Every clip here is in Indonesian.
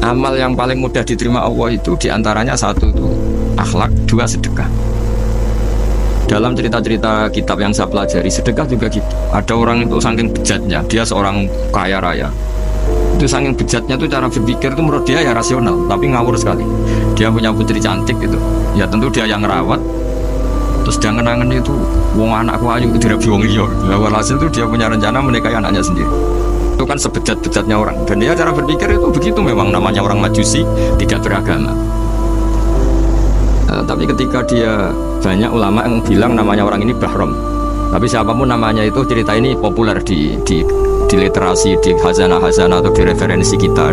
amal yang paling mudah diterima Allah itu diantaranya satu itu akhlak, dua sedekah. Dalam cerita-cerita kitab yang saya pelajari, sedekah juga gitu. Ada orang itu saking bejatnya, dia seorang kaya raya. Itu saking bejatnya tuh cara berpikir itu menurut dia ya rasional, tapi ngawur sekali. Dia punya putri cantik gitu, ya tentu dia yang ngerawat. Terus dia ngenangan itu, wong anakku ayu itu dirabi wong liya. Walhasil itu dia punya rencana menikahi anaknya sendiri. Itu kan sebejat-bejatnya orang. Dan dia cara berpikir itu begitu, memang namanya orang majusi, tidak beragama. Tapi ketika dia, banyak ulama yang bilang namanya orang ini Bahrom. Tapi siapapun namanya itu, cerita ini populer di literasi, di khazanah-khazanah atau di referensi kita.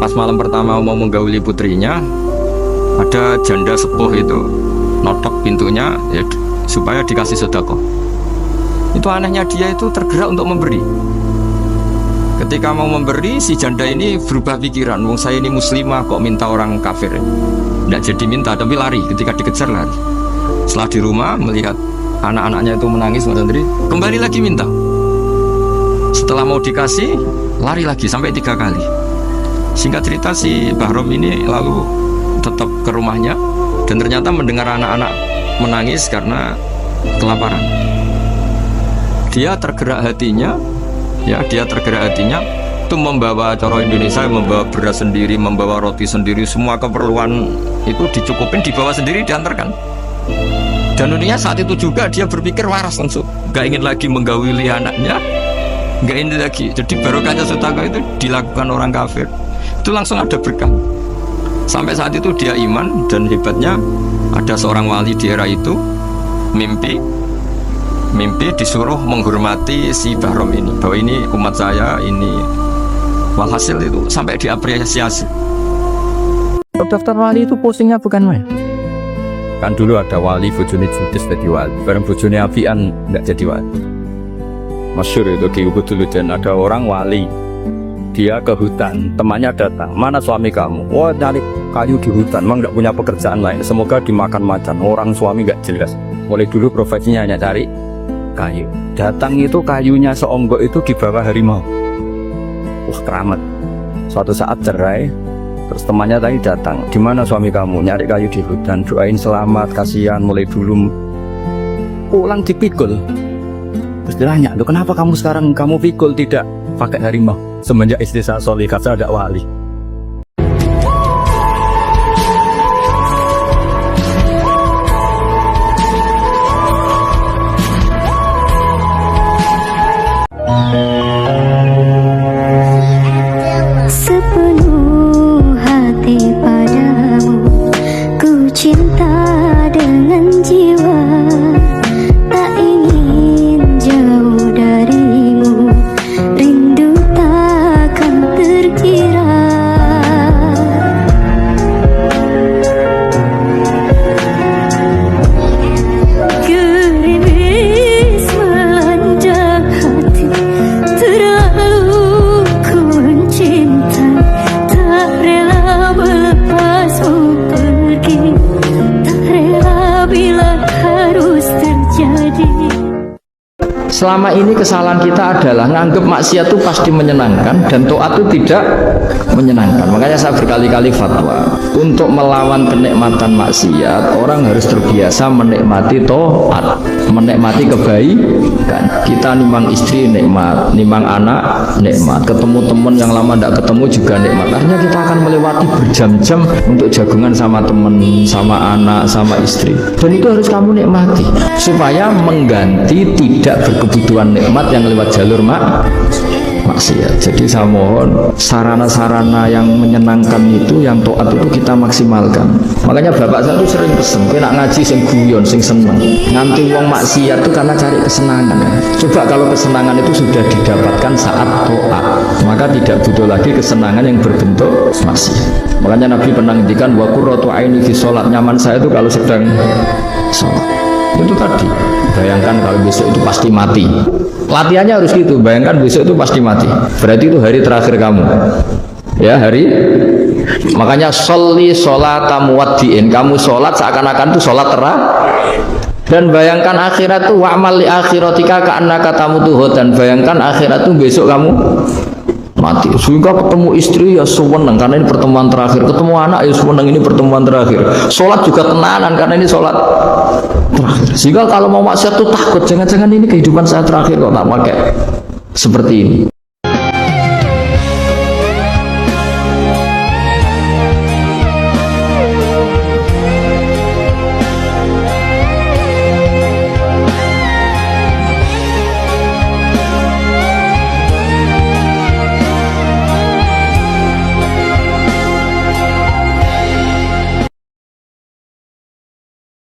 Pas malam pertama mau menggauli putrinya, ada janda sepuh itu notok pintunya ya, supaya dikasih sedekah. Itu anehnya dia itu tergerak untuk memberi. Ketika mau memberi, si janda ini berubah pikiran, wong saya ini muslimah kok minta orang kafir. Tidak jadi minta, tapi lari. Ketika dikejar lari. Setelah di rumah melihat anak-anaknya itu menangis, kembali lagi minta. Setelah mau dikasih, lari lagi sampai 3 kali. Singkat cerita si Bahrom ini lalu tetap ke rumahnya dan ternyata mendengar anak-anak menangis karena kelaparan. Dia tergerak hatinya, itu membawa cara Indonesia, membawa beras sendiri, membawa roti sendiri, semua keperluan itu dicukupin, dibawa sendiri, diantarkan. Dan uniknya saat itu juga dia berpikir waras langsung, gak ingin lagi menggauli anaknya, gak ingin lagi. Jadi barokahnya sedekah itu dilakukan orang kafir, itu langsung ada berkah. Sampai saat itu dia iman, dan hebatnya ada seorang wali di era itu mimpi disuruh menghormati si Bahrom ini, bahwa ini umat saya, ini. Walhasil itu sampai diapresiasi. Daftar wali itu posingnya bukan main. Kan dulu ada wali bojone judes jadi wali, bareng bojone apian nggak jadi wali. Masyhur itu Ki Ubuduluddin, ada orang wali, dia ke hutan, temannya datang, mana suami kamu? Wah, nyari kayu di hutan, memang nggak punya pekerjaan lain, semoga dimakan macan. Orang suami nggak jelas. Mulai dulu profesinya hanya cari kayu. Datang itu kayunya seonggok itu dibawa harimau. Wah, keramat. Suatu saat cerai, terus temannya tadi datang, di mana suami kamu? Nyari kayu di hutan, doain selamat, kasihan. Mulai dulu pulang dipikul. Terus ditanya, loh kenapa kamu sekarang kamu pikul tidak pakai harimau? Semenjak istri saya solihah, saya ada wali. Sepenuh hati padamu, ku cinta dengan jiwa, tak ingin jauh darimu, rindu takkan terkira. Gerimis melanda hati, terlalu ku mencinta, tak rela melepasmu pergi, tak rela bila harus terjadi. Selama ini kesalahan kita adalah nganggep maksiat itu pasti menyenangkan dan taat itu tidak menyenangkan. Makanya saya berkali-kali fatwa, untuk melawan kenikmatan maksiat, orang harus terbiasa menikmati taat, menikmati kebaikan. Kita nimang istri nikmat, nimang anak nikmat, ketemu teman yang lama tidak ketemu juga nikmat. Akhirnya kita akan melewati berjam-jam untuk jagungan sama teman, sama anak, sama istri. Dan itu harus kamu nikmati supaya mengganti tidak berkebutuhan nikmat yang lewat jalur maksiat. Jadi saya mohon sarana-sarana yang menyenangkan itu, yang taat itu kita maksimalkan. Makanya bapak saya itu sering pesen, kowe nak ngaji sing guyon, sing seneng. Nganti wong maksiat itu karena cari kesenangan. Coba kalau kesenangan itu sudah didapatkan saat taat, maka tidak butuh lagi kesenangan yang berbentuk maksiat. Makanya Nabi pernah ngendikan wa qurratu aini fi sholat, nyaman saya itu kalau sedang sholat. Itu tadi, bayangkan kalau besok itu pasti mati. Latihannya harus gitu, bayangkan besok itu pasti mati. Berarti itu hari terakhir kamu. Ya, makanya sholli sholata muwaddi'in, kamu sholat seakan-akan itu sholat terakhir. Dan bayangkan akhirat itu wa'mal li akhiratika ka'annaka tamutuhu, dan bayangkan akhirat itu besok kamu mati. Sehingga ketemu istri ya seneng karena ini pertemuan terakhir, ketemu anak ya seneng ini pertemuan terakhir. Sholat juga tenanan karena ini sholat terakhir. Sehingga kalau mau maksiat tuh takut, jangan-jangan ini kehidupan saya terakhir kok tak pakai seperti ini.